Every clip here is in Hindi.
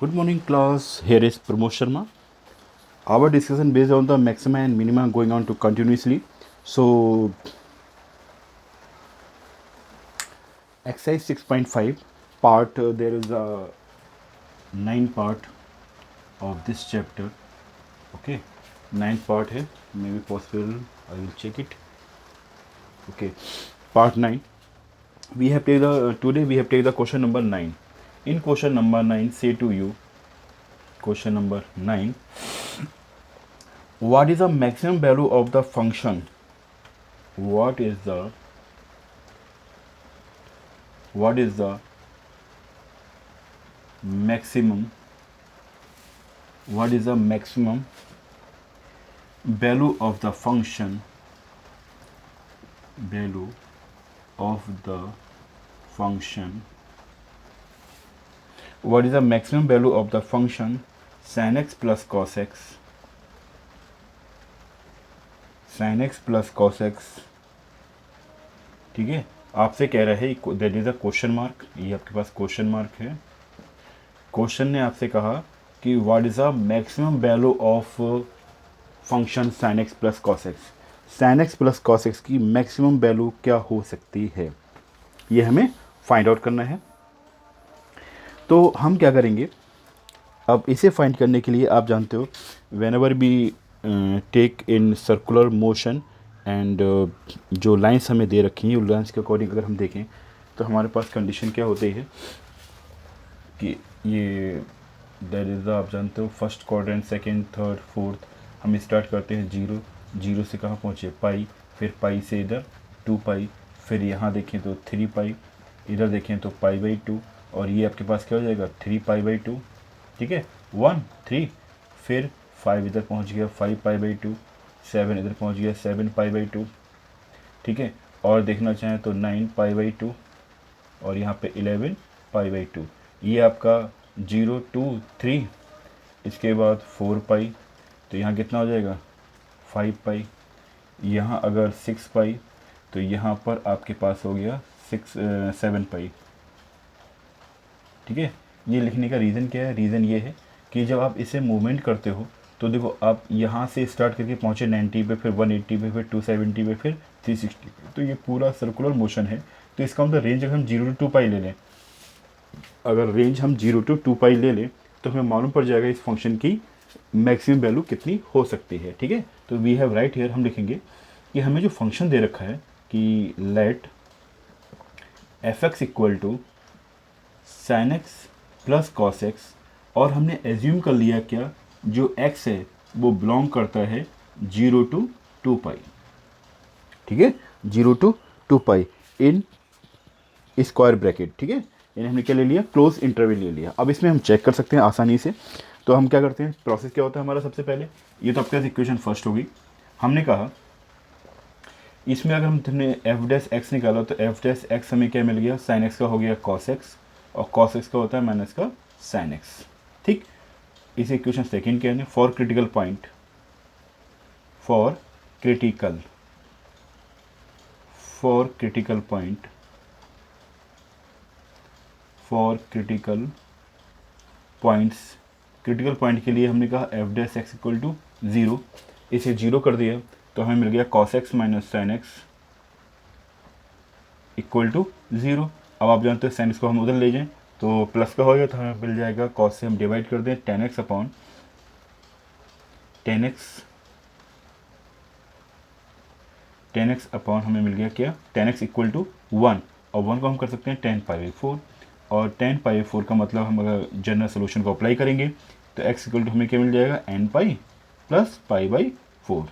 Good morning, class. Here is Pramod Sharma. Our discussion based on the maxima and minima going on to continuously. So, exercise 6.5 part there is a 9 part of this chapter. Okay, 9 part है. Maybe possible. I will check it. Okay, part 9. We have taken today we have taken the question number 9. In question number 9, say to you. Question number 9. What is the maximum value of the function? What is the maximum value of the function what is the maximum value of the function sin x plus cos x ठीक है. आपसे कह रहा है that is a question mark. ये आपके पास क्वेश्चन मार्क है. क्वेश्चन ने आपसे कहा कि what is the maximum value of function sin x plus cos x. sin x plus cos x की मैक्सिमम वैल्यू क्या हो सकती है, ये हमें फाइंड आउट करना है. तो हम क्या करेंगे, अब इसे फाइंड करने के लिए आप जानते हो whenever we take in circular motion and जो लाइंस हमें दे रखी हैं उन लाइंस के अकॉर्डिंग अगर हम देखें तो हमारे पास कंडीशन क्या होती है कि ये दैट इज़ आप जानते हो first quadrant, second, third, fourth. हम स्टार्ट करते हैं जीरो से कहाँ पहुँचे पाई, फिर पाई से इधर 2 पाई, फिर यहाँ देखें तो 3 पाई, इधर देखें तो पाई/2 और ये आपके पास क्या हो जाएगा 3 पाई/2. ठीक है, 1 3, फिर 5 इधर पहुँच गया 5 पाई/2, 7 इधर पहुँच गया 7 पाई/2. ठीक है, और देखना चाहें तो 9 पाई/2 और यहाँ पे 11 पाई/2. ये आपका 0 2 3, इसके बाद 4 पाई, तो यहाँ कितना हो जाएगा 5 पाई. यहाँ अगर 6 पाई तो यहाँ पर आपके पास हो गया 7 पाई. ठीक है, ये लिखने का रीज़न क्या है, रीज़न ये है कि जब आप इसे मूवमेंट करते हो तो देखो आप यहाँ से स्टार्ट करके पहुँचे 90 पे, फिर 180 पे, फिर 270 पे, फिर 360 पे, तो ये पूरा सर्कुलर मोशन है. तो इसका मतलब रेंज अगर हम 0 to 2 पाई ले लें, अगर रेंज हम 0 to 2 पाई ले लें तो हमें मालूम पड़ जाएगा इस फंक्शन की मैक्सिमम वैल्यू कितनी हो सकती है. ठीक है, तो वी हैव राइट हियर हम लिखेंगे कि हमें जो फंक्शन दे रखा है कि let f x equal to sine x plus cos x, और हमने एज्यूम कर लिया क्या जो x है वो बिलोंग करता है 0 to 2 पाई. ठीक है, 0 to 2 pi in square bracket. ठीक है, यानी हमने क्या ले लिया, क्लोज इंटरवल ले लिया. अब इसमें हम चेक कर सकते हैं आसानी से. तो हम क्या करते हैं, प्रोसेस क्या होता है हमारा, सबसे पहले ये तो आपके पास इक्वेशन फर्स्ट होगी. हमने कहा इसमें अगर हमने एफ डैश एक्स निकाला तो एफ डैश एक्स हमें क्या मिल गया, साइन एक्स का हो गया कॉस एक्स, और कॉस एक्स का होता है माइनस का साइन एक्स. ठीक, इस इक्वेशन सेकेंड क्या है, for critical point, for critical points, critical point के लिए हमने कहा f dash x equal to 0. इसे 0 कर दिया तो हमें मिल गया cos x minus sine x equal to 0. अब आप जानते हो साइन एक्स को हम उधर ले जाएं तो प्लस का हो गया, तो हमें मिल जाएगा कॉस से हम डिवाइड कर दें टेन एक्स अपॉन हमें मिल गया क्या, टेन एक्स इक्वल टू 1, और 1 को हम कर सकते हैं 10 पाई/4, और 10 पाई/4 का मतलब हम अगर जनरल सोल्यूशन को अप्लाई करेंगे तो x इक्वल टू हमें क्या मिल जाएगा n पाई प्लस पाई/4.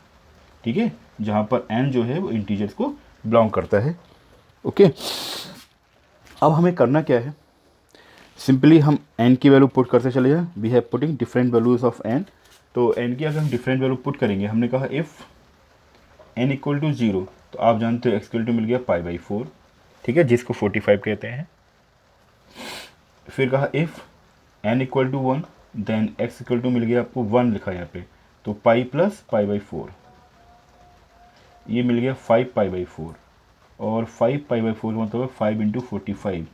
ठीक है, जहाँ पर n जो है वो इंटीजर्स को बिलोंग करता है. ओके, अब हमें करना क्या है, सिंपली हम n की वैल्यू पुट करते चले जाए. We have putting different values of n. तो n की अगर हम डिफरेंट वैल्यू पुट करेंगे, हमने कहा इफ़ n इक्वल टू 0, तो आप जानते हो x इक्वल टू मिल गया पाई/4. ठीक है, जिसको 45 कहते हैं. फिर कहा if n equal to 1, then x equal to मिल गया आपको 1 लिखा है यहाँ पे, तो पाई प्लस पाई/4, ये मिल गया 5 पाई/4, और 5 पाई/4 मतलब है 5 × 45,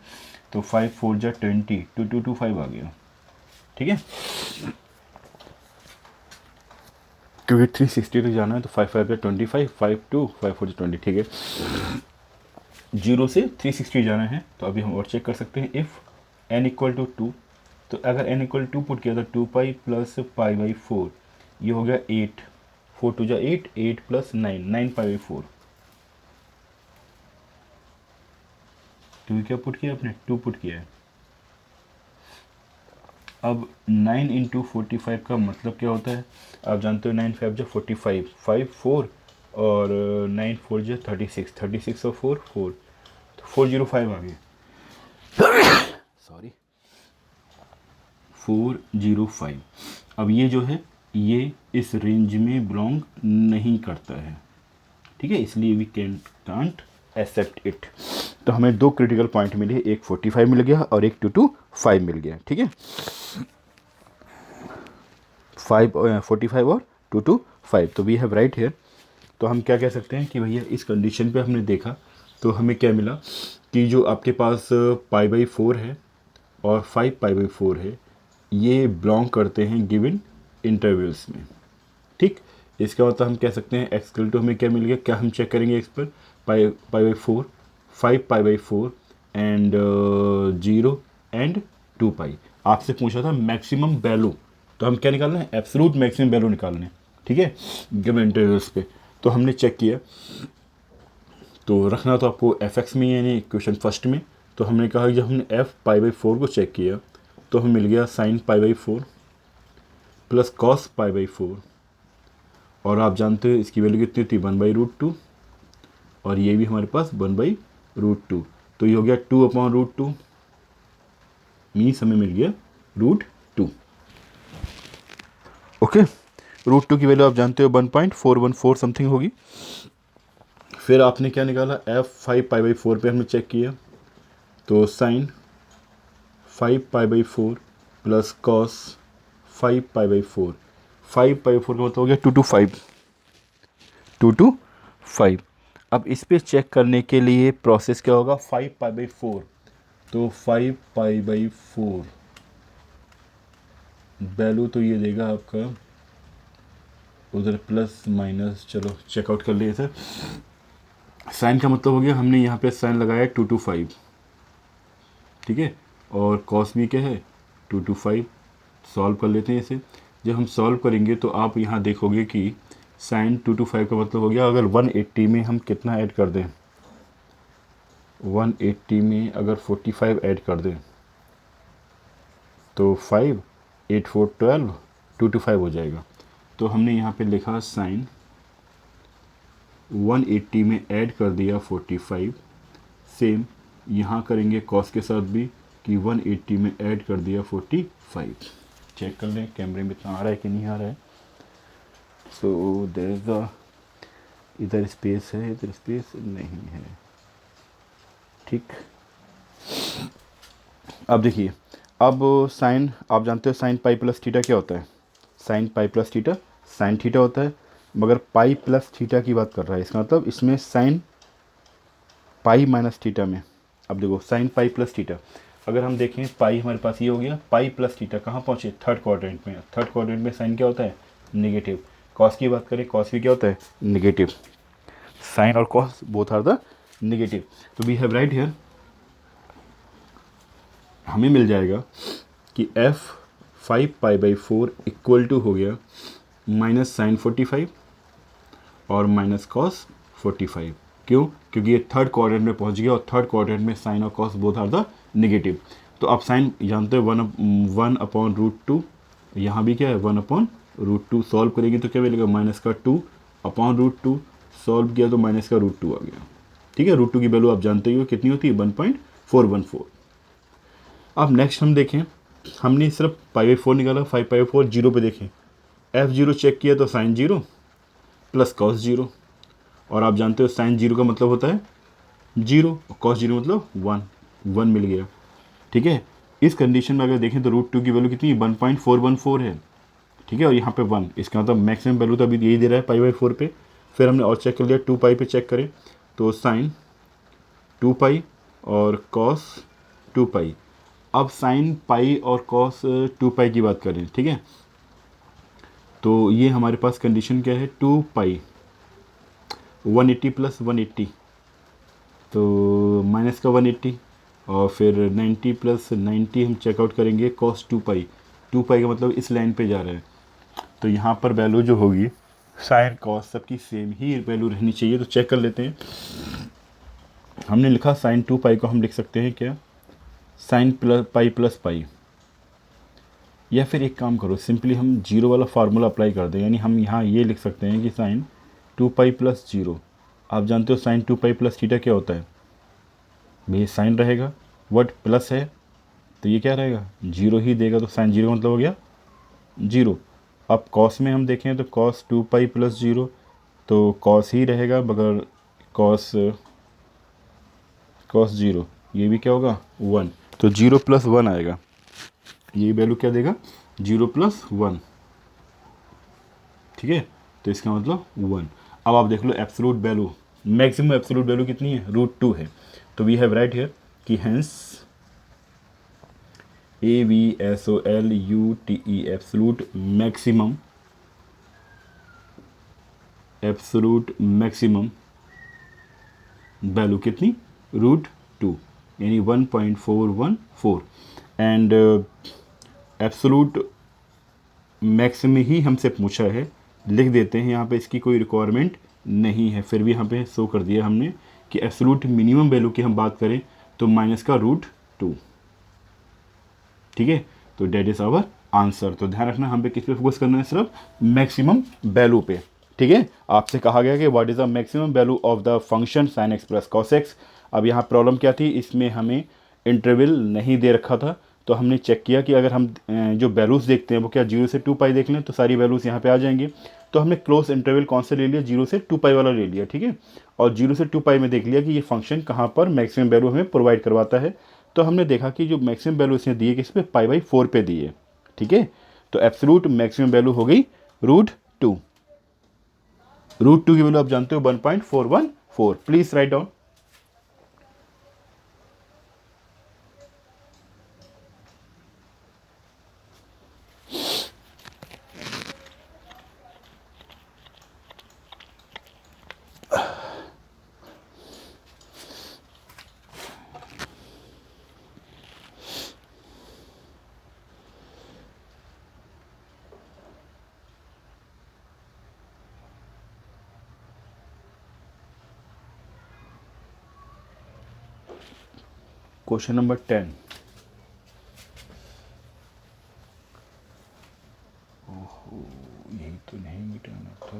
तो 5 4 जा 20, 2 2 2 5 आ गया. ठीक ठीक है, क्योंकि 360 तक जाना है तो 5 5 25, 5 2 5 4 20, ठीक है। 0 से 360 जाना है तो अभी हम और चेक कर सकते हैं। इफ़ n इक्वल टू 2, तो अगर n इक्वल टू पुट किया तो 2 पाई प्लस पाई बाई 4, ये हो गया 8, 4 2 जा 8, 8 प्लस 9, 9 पाई बाई 4, क्योंकि क्या पुट किया आपने, 2 पुट किया है। अब 9 इंटू 45 का मतलब क्या होता है, आप जानते हो 9 5 जो 45, 5 4 और 9 4 जो 36, 36 और 4 4, तो 405 आ गए, सॉरी 405। अब ये जो है ये इस रेंज में बिलोंग नहीं करता है, ठीक है, इसलिए वी कांट एक्सेप्ट इट। तो हमें दो क्रिटिकल पॉइंट मिले, एक 45 मिल गया और एक 225 मिल गया, ठीक है, 45 और 225, तो वी हैव राइट हियर। तो हम क्या कह सकते हैं कि भैया इस कंडीशन पे हमने देखा तो हमें क्या मिला कि जो आपके पास पाई बाई 4 है और 5 पाई बाई 4 है, ये बिलोंग करते हैं गिवन इंटरवल्स में, ठीक। इसका मतलब हम कह सकते हैं एक्सकल टू हमें क्या मिल गया, क्या हम चेक करेंगे इस पर, pi pi by 4, 5 pi by 4 and 0 and 2 pi. आपसे पूछा था मैक्सिमम वैल्यू, तो हम क्या निकालना है, एब्सोल्यूट मैक्सिमम वैल्यू निकालना है, ठीक है, गिवन इंटरवल्स पे। तो हमने चेक किया, तो रखना तो आपको एफ एक्स में यानी क्वेश्चन फर्स्ट में। तो हमने कहा जब हमने एफ पाई बाई 4 को चेक किया तो हमें मिल गया sine pi by 4 plus cos pi by 4, और आप जानते हो इसकी वैल्यू कितनी थी, 1/√2, और ये भी हमारे पास 1/√2, तो ये हो गया 2/√2, मीन्स हमें मिल गया √2। ओके, √2 की वैल्यू आप जानते हो 1.414 समथिंग होगी। फिर आपने क्या निकाला, एफ 5 पाई बाई 4 पे हमने चेक किया, तो sine 5 pi by 4 plus cos 5 pi by 4, 5 pi 4 का मतलब हो गया 225, 225। अब इस पे चेक करने के लिए प्रोसेस क्या होगा, 5 पाई बाई 4, तो 5 पाई बाई 4 वैल्यू तो ये देगा आपका उधर प्लस माइनस, चलो चेकआउट कर लिए सर। साइन का मतलब हो गया हमने यहाँ पे साइन लगाया 225, ठीक है, और कॉस भी क्या है 225। सॉल्व कर लेते हैं इसे। जब हम सॉल्व करेंगे तो आप यहाँ देखोगे कि साइन 225 का मतलब हो गया, अगर 180 में हम कितना ऐड कर दें, 180 में अगर 45 ऐड कर दें तो 5 8 4 12 225 हो जाएगा। तो हमने यहाँ पे लिखा साइन 180 में ऐड कर दिया 45, सेम यहाँ करेंगे कॉस के साथ भी कि 180 में ऐड कर दिया 45। चेक कर लें कैमरे में इतना आ रहा है कि नहीं आ रहा है। सो देयर इज़ द, इधर स्पेस है, इधर स्पेस नहीं है, ठीक। अब देखिए, अब साइन आप जानते हो साइन पाई प्लस थीटा क्या होता है, sine pi plus theta sine theta होता है, मगर पाई प्लस थीटा की बात कर रहा है, इसका मतलब इसमें साइन पाई माइनस थीटा में। अब देखो साइन पाई प्लस थीटा, अगर हम देखें पाई हमारे पास ये हो गया, पाई प्लस थीटा कहाँ पहुँचे, थर्ड क्वाड्रेंट में। थर्ड क्वाड्रेंट में साइन क्या होता है, नेगेटिव। कॉस की बात करें, कॉस भी क्या होता है, नेगेटिव। साइन और cos both are the negative. तो वी हैव राइट हियर, हमें मिल जाएगा कि f 5 pi by 4 equal to हो गया माइनस साइन 45 और माइनस कॉस 45। क्यों, क्योंकि ये थर्ड क्वाड्रेंट में पहुंच गया और थर्ड क्वाड्रेंट में साइन और cos both are the negative. तो आप साइन जानते हो 1/√2, यहाँ भी क्या है 1/√2। सॉल्व करेंगे तो क्या मिलेगा, माइनस का 2/√2, सॉल्व किया तो माइनस का √2 आ गया, ठीक है। √2 की वैल्यू आप जानते ही हो कितनी होती है, 1.414। अब नेक्स्ट हम देखें, हमने सिर्फ पाई बाई 4 निकाला, 5 पाई बाई 4 जीरो पे देखें, f0 चेक किया तो साइन 0 प्लस कॉस 0, और आप जानते हो साइन 0 का मतलब होता है 0 और कॉस 0 मतलब 1 मिल गया, ठीक है। इस कंडीशन में अगर देखें तो √2 की वैल्यू कितनी है, 1.414 है, ठीक है, और यहाँ पे 1, इसका मतलब मैक्सिमम वैल्यू तो अभी यही दे रहा है पाई बाई 4 पे। फिर हमने और चेक कर लिया 2 पाई पे चेक करें तो साइन 2 पाई और कॉस 2 पाई, अब साइन पाई और कॉस 2 पाई की बात करें, ठीक है, तो ये हमारे पास कंडीशन क्या है, 2 पाई 180 प्लस 180, तो माइनस का 180, और फिर 90 प्लस 90 हम चेकआउट करेंगे कॉस 2 पाई, 2 पाई का मतलब इस लाइन पे जा रहा है, तो यहाँ पर वैल्यू जो होगी साइन कॉस सबकी सेम ही वैल्यू रहनी चाहिए। तो चेक कर लेते हैं। हमने लिखा साइन 2 पाई को हम लिख सकते हैं क्या, साइन प्लस पाई, या फिर एक काम करो, सिंपली हम जीरो वाला फार्मूला अप्लाई कर दें, यानी हम यहाँ ये लिख सकते हैं कि साइन 2 पाई प्लस जीरो। आप जानते हो साइन 2 पाई प्लस थीटा क्या होता है भाई, साइन रहेगा, वर्ड प्लस है तो ये क्या रहेगा, जीरो ही देगा, तो साइन जीरो का मतलब हो गया जीरो। अब कॉस में हम देखें तो कॉस 2 पाई प्लस जीरो, तो कॉस ही रहेगा, मगर कॉस कॉस जीरो ये भी क्या होगा 1, तो जीरो प्लस 1 आएगा, ये वैल्यू क्या देगा 0+1, ठीक है, तो इसका मतलब 1। अब आप देख लो absolute value, maximum absolute value कितनी है, √2 है, तो वी हैव राइट हियर कि hence ABSOLUTE absolute maximum value कितनी, √2, यानी 1.414, एंड एब्सोल्यूट मैक्सिमम ही हमसे पूछा है, लिख देते हैं यहाँ पे, इसकी कोई रिक्वायरमेंट नहीं है, फिर भी यहाँ पे शो कर दिया हमने कि एब्सोल्यूट मिनिमम वैल्यू की हम बात करें तो माइनस का √2, ठीक है, तो डेट इज आवर आंसर। तो ध्यान रखना हम पे किस पे फोकस करना है, सिर्फ मैक्सिमम वैल्यू पे, ठीक है। आपसे कहा गया कि what is the maximum value of the function sine x plus cos x. अब यहाँ प्रॉब्लम क्या थी, इसमें हमें इंटरवल नहीं दे रखा था, तो हमने चेक किया कि अगर हम जो वैल्यूज़ देखते हैं वो क्या 0 से 2 पाई देख लें तो सारी वैल्यूज़ यहाँ पे आ जाएंगी। तो हमने क्लोज इंटरवल कौन से ले लिया, 0 से 2 पाई वाला ले लिया, ठीक है, और 0 से 2 पाई में देख लिया कि ये फंक्शन कहाँ पर मैक्सिमम वैल्यू हमें प्रोवाइड करवाता है। तो हमने देखा कि जो मैक्सिमम वैल्यू इसने दी है किस पे, π/4 पे दी है, ठीक है, तो एब्सोल्यूट मैक्सिमम वैल्यू हो गई √2। √2 की वैल्यू आप जानते हो 1.414, please write down. Question number 10, ओहो यही तो नहीं मिटाना था।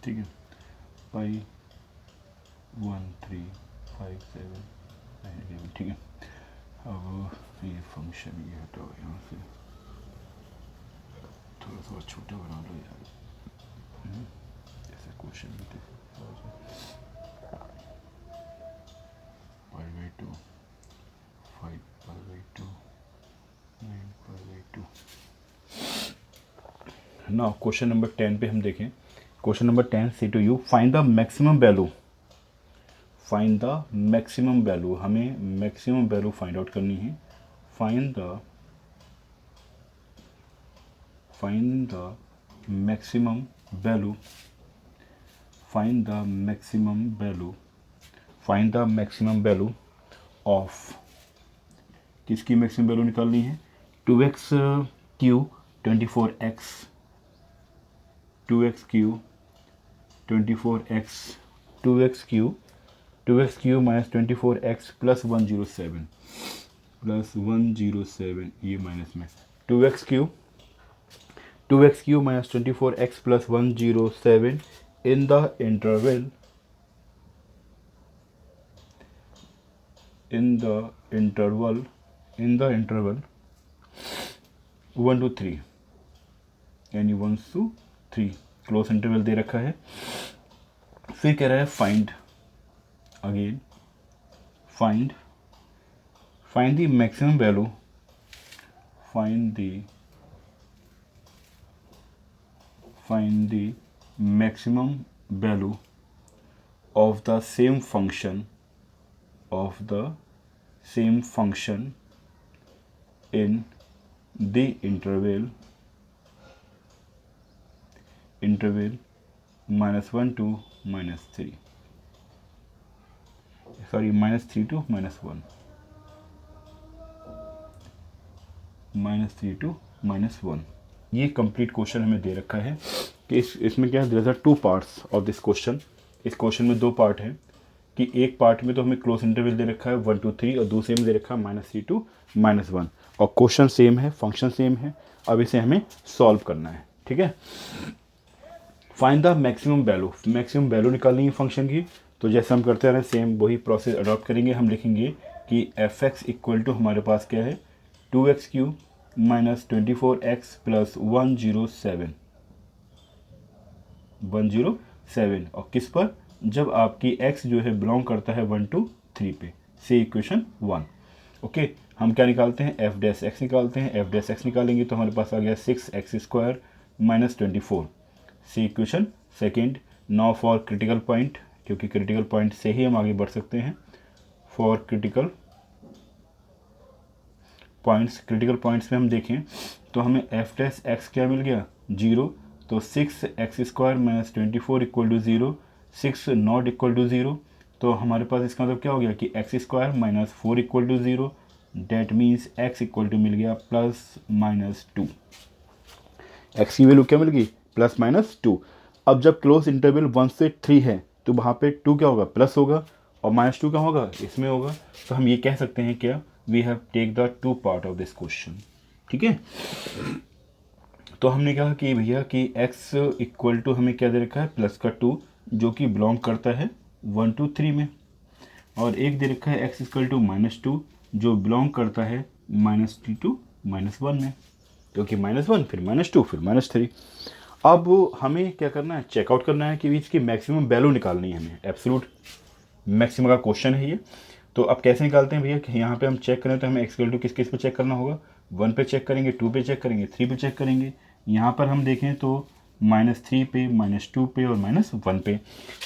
ठीक है, π1357, ठीक है। अब ये फंक्शन ये हटाओ यहाँ से, थोड़ा सा छोटा बना लो यार, ऐसे क्वेश्चन भी थे, π/2 5π/2 9π/2। ना क्वेश्चन नंबर 10 पे हम देखें, क्वेश्चन नंबर 10 से to you find the maximum value, find the maximum value, हमें मैक्सिमम वैल्यू फाइंड आउट करनी है। Find the maximum value, find the maximum value, find the maximum value of, किसकी मैक्सिमम वैल्यू निकालनी है, 2x cube 24x 2x cube 24x 2x cube minus 24x plus 107 ये माइनस में 2x cube 2x³ minus 24x plus 107 in the interval 1 to 3 यानी 1 to 3 क्लोज इंटरवल दे रखा है। फिर कह रहा है find again find the maximum value find the maximum value of the same function in the interval -1 to -3 sorry -3 to -1 -3 to -1। ये कंप्लीट क्वेश्चन हमें दे रखा है कि इसमें क्या है, there are 2 parts of this question. इस क्वेश्चन में 2 पार्ट हैं कि एक पार्ट में तो हमें क्लोज इंटरवल दे रखा है 1 to 3 और दूसरे में दे रखा है -3 to -1 और क्वेश्चन सेम है, फंक्शन सेम है। अब इसे हमें सॉल्व करना है, ठीक है। फाइंड द मैक्सिमम वैल्यू निकालनी है फंक्शन की। तो जैसे हम करते रहे सेम वही प्रोसेस अडॉप्ट करेंगे। हम लिखेंगे कि fx इक्वल टू हमारे पास क्या है 2x³ minus 24x plus 107 और किस पर, जब आपकी x जो है बिलोंग करता है 1 to 3 पे। से इक्वेशन 1। ओके, हम क्या निकालते हैं f डैश x निकालते हैं। f डैश x निकालेंगे तो हमारे पास आ गया 6x² minus 24 से equation second. Now for critical point, क्योंकि क्रिटिकल पॉइंट से ही हम आगे बढ़ सकते हैं। फॉर क्रिटिकल पॉइंट्स में हम देखें तो हमें f डैश x क्या मिल गया 0। तो 6x² minus 24 equal to 0, 6 not equal to 0। तो हमारे पास इसका मतलब क्या हो गया कि x² minus 4 equal to 0, that means x equal to मिल गया +-2। x की वैल्यू क्या मिल गई +-2। अब जब क्लोज इंटरवल 1 से 3 है तो वहाँ पे 2 क्या होगा प्लस होगा और -2 क्या होगा इसमें होगा। तो हम ये कह सकते हैं क्या, we have take the 2 part of this question, ठीक है। तो हमने कहा कि भैया कि x इक्वल टू हमें क्या दे रखा है +2 जो कि बिलोंग करता है 1 to 3 में, और एक दे रखा है x इक्वल टू -2 जो बिलोंग करता है -3 to -1 में, क्योंकि -1 फिर -2 फिर -3। अब हमें क्या करना है, चेकआउट करना है कि इसकी मैक्सिमम वैल्यू निकालनी है हमें। एब्सोल्यूट मैक्सिमम का क्वेश्चन है ये। तो अब कैसे निकालते हैं भैया कि यहाँ पे हम चेक करें तो हमें x इक्वल टू किस पे चेक करना होगा, 1 पे चेक करेंगे, 2 पे चेक करेंगे, 3 पे चेक करेंगे। यहाँ पर हम देखें तो -3 पे, -2 पे और -1 पे।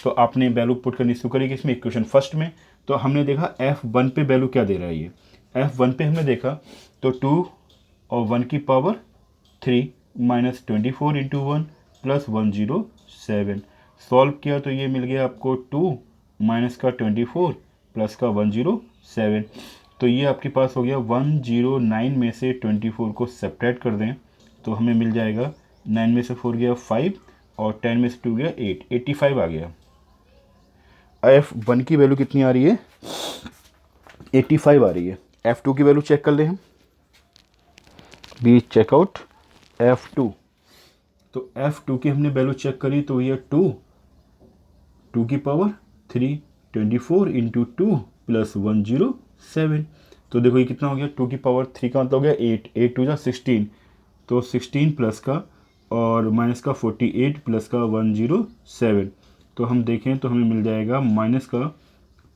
तो आपने वैल्यू पुट करनी शुरू करेगी इसमें इक्वेशन फर्स्ट में। तो हमने देखा f1 पे वैल्यू क्या दे रहा है ये, f1 पे हमने देखा तो 2 और 1 की पावर 3 -24 इंटू 1 प्लस 107। सॉल्व किया तो ये मिल गया आपको 2 माइनस का 24 प्लस का 107। तो ये आपके पास हो गया 109 में से 24 को सब्ट्रैक्ट कर दें तो हमें मिल जाएगा 9 में से 4 गया 5 और 10 में से 2 गया 8, 85 आ गया। f1 की वैल्यू कितनी आ रही है 85 आ रही है। f2 की वैल्यू चेक कर ले हम, बी चेकआउट f2। तो f2 की हमने वैल्यू चेक करी तो ये 2 की पावर 3 24 इंटू 2 प्लस 107। तो देखो ये कितना हो गया 2 की पावर 3 का मतलब हो गया 8 2 जा 16, तो 16 प्लस का और माइनस का 48 प्लस का 107। तो हम देखें तो हमें मिल जाएगा माइनस का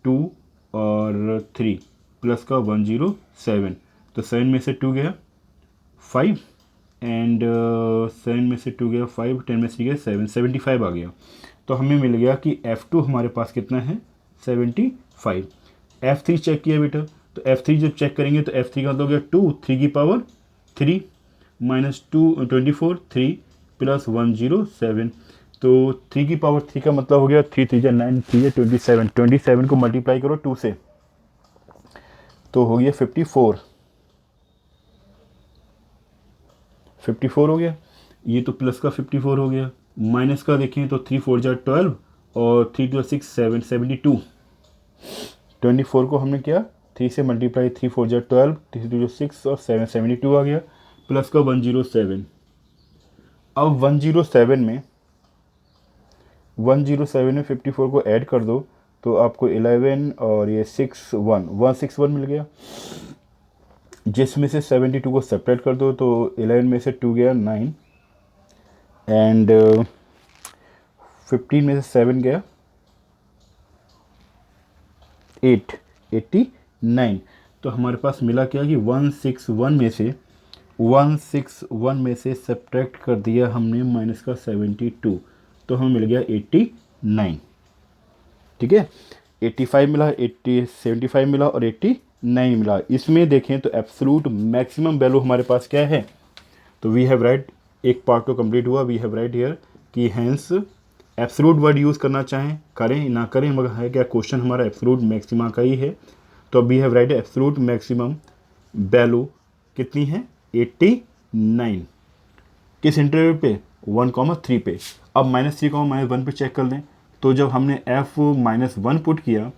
2 और 3 प्लस का 107। तो 7 में से 2 गया 5 एंड 7 में से 2 गया 5, 10 में से गया 7, 75 आ गया। तो हमें मिल गया कि f2 हमारे पास कितना है 75। f3 चेक किया बेटा, तो f3 जब चेक करेंगे तो f3 का मतलब हो गया 2, 3 की पावर 3 माइनस 24 3 प्लस 107। तो 3 की पावर 3 का मतलब हो गया 3 3 9 3 27, 27 को मल्टीप्लाई करो 2 से तो हो गया 54 हो गया। ये तो प्लस का 54 हो गया, माइनस का देखें तो 3 4 जा 12 और 3 2 6 7 72। 24 को हमने किया 3 से मल्टीप्लाई, 3 4 जा 12, 3 2 6 और 7 72 आ गया, प्लस का 107 अब 107 में 54 को ऐड कर दो तो आपको 11 और ये 161 मिल गया, जिसमें से 72 को सेपरेट कर दो तो 11 में से 2 गया 9 एंड 15 में से 7 गया 89। तो हमारे पास मिला क्या कि 161 में से सब्ट्रैक्ट कर दिया हमने माइनस का 72, तो हमें मिल गया 89। ठीक है, 85 मिला, 75 मिला और 89 मिला। इसमें देखें तो एब्सोल्यूट मैक्सिमम वैल्यू हमारे पास क्या है, तो वी हैव राइट, एक पार्ट तो कंप्लीट हुआ, वी हैव राइट हियर कि हैंस एब्सोल्यूट वर्ड यूज़ करना चाहें करें ना करें, मगर है क्या क्वेश्चन हमारा एब्सोल्यूट मैक्सिमा का ही है। तो we have right absolute maximum value कितनी है 89, किस इंटरवल पे 1,3 पे। अब -3,-1 पे चेक कर लें, तो जब हमने f-1 पुट किया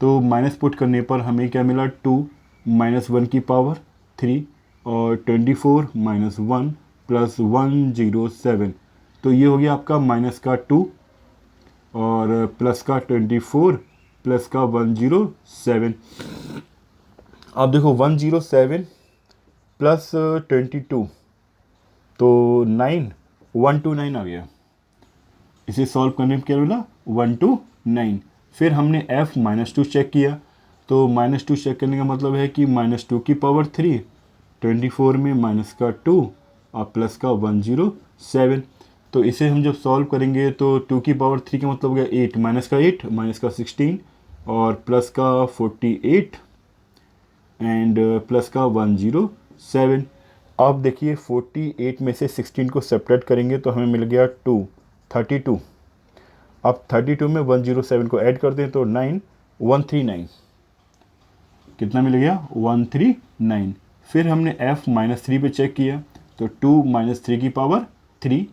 तो माइनस पुट करने पर हमें क्या मिला 2 -1 की पावर 3 और 24 -1 प्लस 107, तो ये हो गया आपका माइनस का 2 और प्लस का 24 प्लस का 107। अब देखो 107 प्लस 22 तो 129 आ गया। इसे सॉल्व करने पर क्या मिला 129। फिर हमने f-2 चेक किया, तो -2 चेक करने का मतलब है कि -2 की पावर 3, 24 में माइनस का 2 और प्लस का 107। तो इसे हम जब सॉल्व करेंगे तो 2 की पावर 3 का मतलब हो गया 8, -8 माइनस का 16 और प्लस का 48 एंड प्लस का 107। अब देखिए 48 में से 16 को सेपरेट करेंगे तो हमें मिल गया 32। अब 32 में 107 को ऐड कर दें तो 139, कितना मिल गया 139। फिर हमने f-3 पे चेक किया तो 2 -3 की पावर 3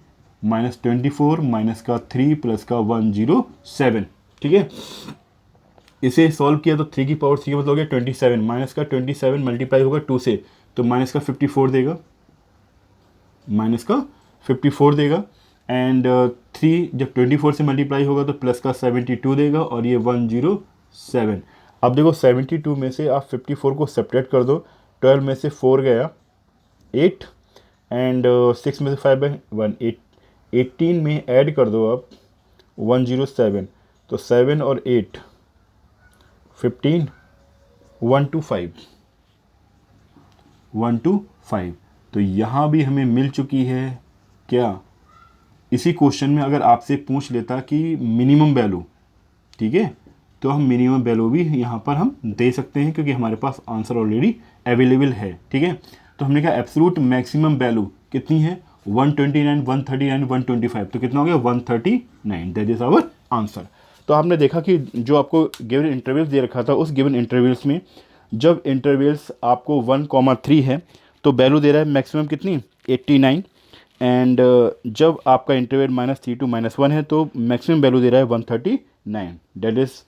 -24 माइनस का 3 प्लस का 107। ठीक है, इसे सॉल्व किया तो 3 की पावर 3 का मतलब हो गया 27, माइनस का 27 मल्टीप्लाई होगा 2 से तो माइनस का 54 देगा, एंड 3 जब 24 से मल्टीप्लाई होगा तो प्लस का 72 देगा और ये 107। अब देखो 72 में से आप 54 को सेपरेट कर दो, 12 में से 4 गया 8 एंड 6 में से 5 है 1, 18 में ऐड कर दो आप 107, तो 7 और 8 15 125। तो यहाँ भी हमें मिल चुकी है क्या, इसी क्वेश्चन में अगर आपसे पूछ लेता कि मिनिमम वैल्यू, ठीक है, तो हम मिनिमम वैल्यू भी यहाँ पर हम दे सकते हैं क्योंकि हमारे पास आंसर ऑलरेडी अवेलेबल है। ठीक है, तो हमने कहा एब्सोल्यूट मैक्सिमम वैल्यू कितनी है 129, 139, 125, तो कितना हो गया 139, दैट इज आवर आंसर। तो आपने देखा कि जो आपको गिवन इंटरवल्स दे रखा था उस गिवन इंटरवल्स में जब इंटरवल्स आपको 1,3 है तो वैल्यू दे रहा है मैक्सिमम कितनी 89, एंड जब आपका इंटरवल -3 to -1 है तो मैक्सिमम वैल्यू दे रहा है 139। That is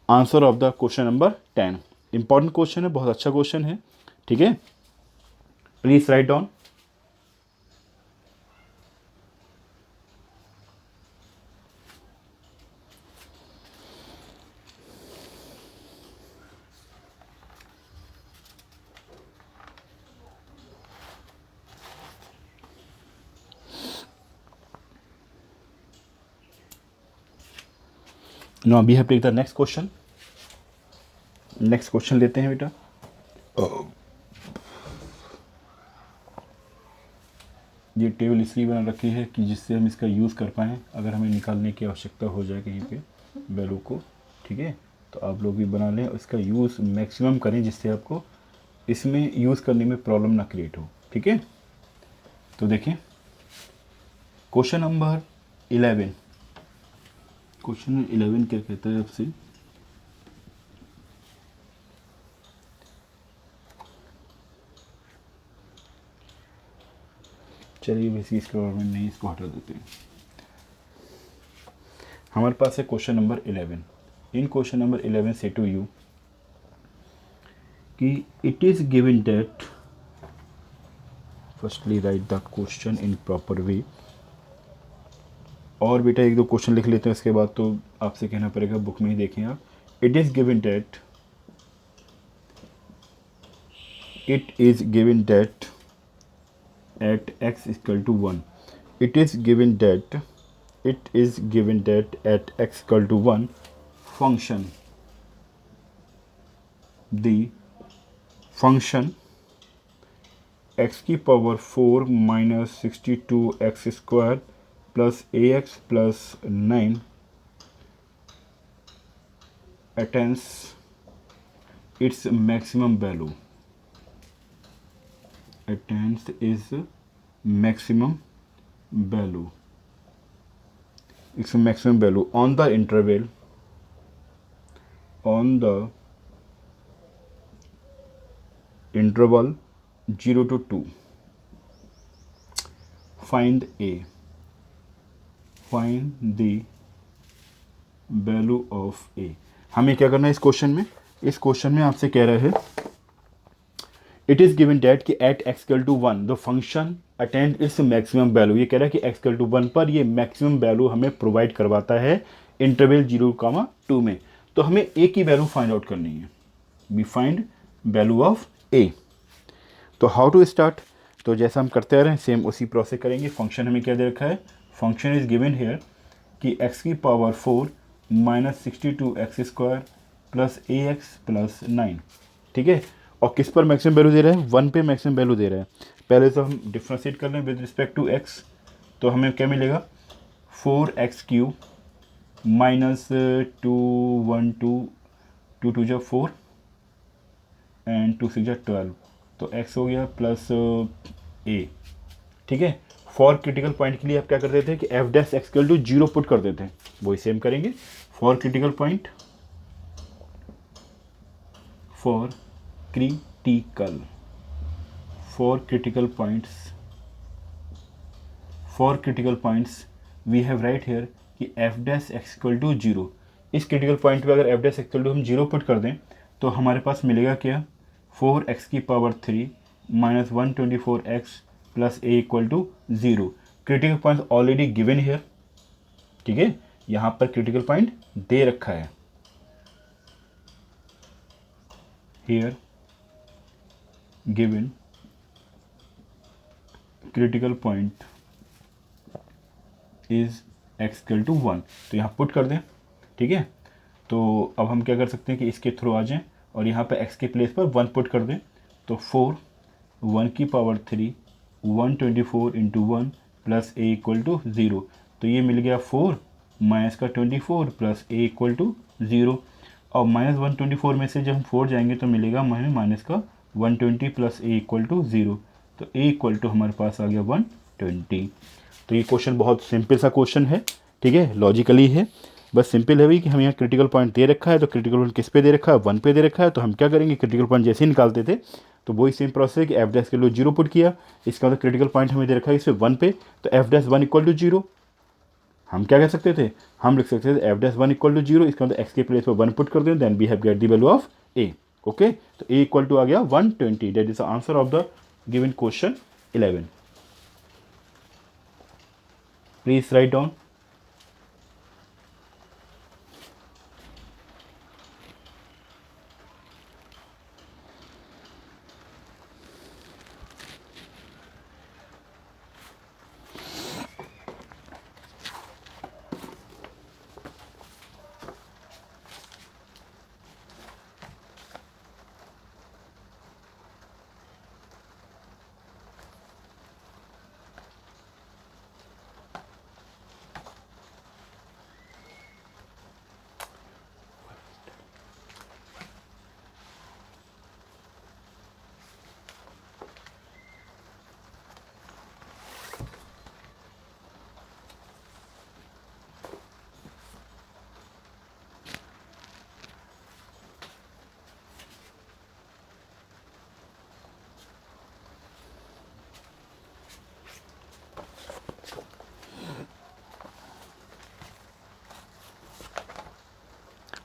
answer of the question number 10। Important question है, बहुत अच्छा क्वेश्चन है। ठीक है, please write down. Now we have to take the next question. Next question लेते हैं बेटा। ये टेबल इसलिए बना रखी है कि जिससे हम इसका यूज़ कर पाएँ अगर हमें निकालने की आवश्यकता हो जाए कहीं पे वैल्यू को। ठीक है, तो आप लोग भी बना लें और इसका यूज़ मैक्सिमम करें जिससे आपको इसमें यूज़ करने में प्रॉब्लम ना क्रिएट हो। ठीक है, तो देखें क्वेश्चन नंबर 11। क्वेश्चन 11 क्या कहता है आपसे, चलिए वैसे इसके गवर्नमेंट नहीं, इसको हटा देते हैं। हमारे पास है क्वेश्चन नंबर 11। इन क्वेश्चन नंबर 11 से टू यू कि it is given that firstly right the question in proper way. और बेटा एक दो क्वेश्चन लिख लेते हैं, इसके बाद तो आपसे कहना पड़ेगा बुक में ही देखें आप। It is given that at x equal to 1, it is given that at x equal to 1 function, the function x की power 4 minus 62 x square plus ax plus 9 attains its maximum value, attains its maximum value on the interval 0 to 2. Find the value of a। हमें क्या करना है इस क्वेश्चन में? इस क्वेश्चन में आपसे कह रहा है इट इज़ गिवन डेट कि at x equal to 1 the function attained its maximum value. ये कह रहा है कि एक्स इक्वल टू 1 पर ये मैक्सिमम वैल्यू हमें प्रोवाइड करवाता है इंटरवल 0, 2 में। तो हमें ए की वैल्यू फाइंड आउट करनी है। वी फाइंड वैल्यू ऑफ ए। तो हाउ टू स्टार्ट? तो जैसा हम करते आ रहे हैं सेम उसी प्रोसेस करेंगे। फंक्शन हमें क्या दे रखा है? फंक्शन इज गिवन हेयर कि x की power 4 minus 62 x square plus a x plus 9, ठीक है। और किस पर मैक्सिमम वैल्यू दे रहा है? 1 पे मैक्सिमम वैल्यू दे रहा है। पहले तो हम डिफ्रेंशिएट कर लें विद रिस्पेक्ट टू x, तो हमें क्या मिलेगा? 4x³ माइनस 2 2 4 एंड 2 6 12, तो x हो गया प्लस a, ठीक है। फॉर क्रिटिकल पॉइंट के लिए आप क्या करते थे कि f dash x equal to 0 put कर देते हैं, वही सेम करेंगे। For critical point, for critical points we have right here कि f dash x equal to 0। इस क्रिटिकल पॉइंट पे अगर एफ डैश इक्वल टू हम 0 पुट कर दें तो हमारे पास मिलेगा क्या? 4x की power 3 minus 124x plus A equal to 0। Critical point already given here, ठीक है। यहाँ पर क्रिटिकल पॉइंट दे रखा है। Here given critical point is x equal to 1, तो यहाँ पुट कर दें, ठीक है। तो अब हम क्या कर सकते हैं कि इसके थ्रू आ जाएं और यहाँ पे x के प्लेस पर 1 पुट कर दें, तो 4 1 की power 3 124 into 1 plus A equal to 0। तो ये मिल गया 4 माइनस का 24 प्लस ए इक्वल टू 0। और माइनस 124 में से जब हम 4 जाएंगे तो मिलेगा हमें माइनस का 120 प्लस ए इक्वल टू 0। तो ए इक्वल टू हमारे पास आ गया 120। तो ये क्वेश्चन बहुत सिंपल सा क्वेश्चन है, ठीक है, लॉजिकली है। बस सिंपल है भी कि हम यहाँ क्रिटिकल पॉइंट दे रखा है, तो क्रिटिकल पॉइंट किस पे दे रखा है? 1 पे दे रखा है। तो हम क्या करेंगे? क्रिटिकल पॉइंट जैसे ही निकालते थे तो वही सेम प्रोसेस है कि एफ डैश के लिए 0 पुट किया। इसका मतलब क्रिटिकल पॉइंट हमें दे रखा है इस पे 1 पे, तो एफ डैश 1 इक्वल टू 0। हम क्या कह सकते थे? हम लिख सकते थे एफ डैश 1 इक्वल टू 0। इसका मतलब एक्स के प्लेस पर 1 पुट कर दें, then we have get the value of a. Okay, तो ए इक्वल टू आ गया 120। That is the answer of the given question 11। Please write down.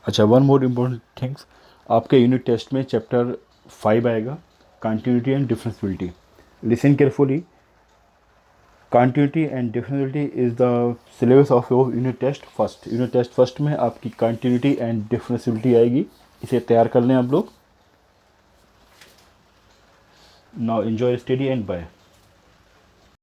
अच्छा, वन मोर इम्पोर्टेंट थिंग्स, आपके यूनिट टेस्ट में चैप्टर 5 आएगा, continuity and differentiability. Listen carefully. Continuity and differentiability is the syllabus of your unit test first. Unit test first में आपकी कंटिन्यूटी एंड डिफरेंशियलिटी आएगी, इसे तैयार कर लें आप लोग। Now enjoy study and bye.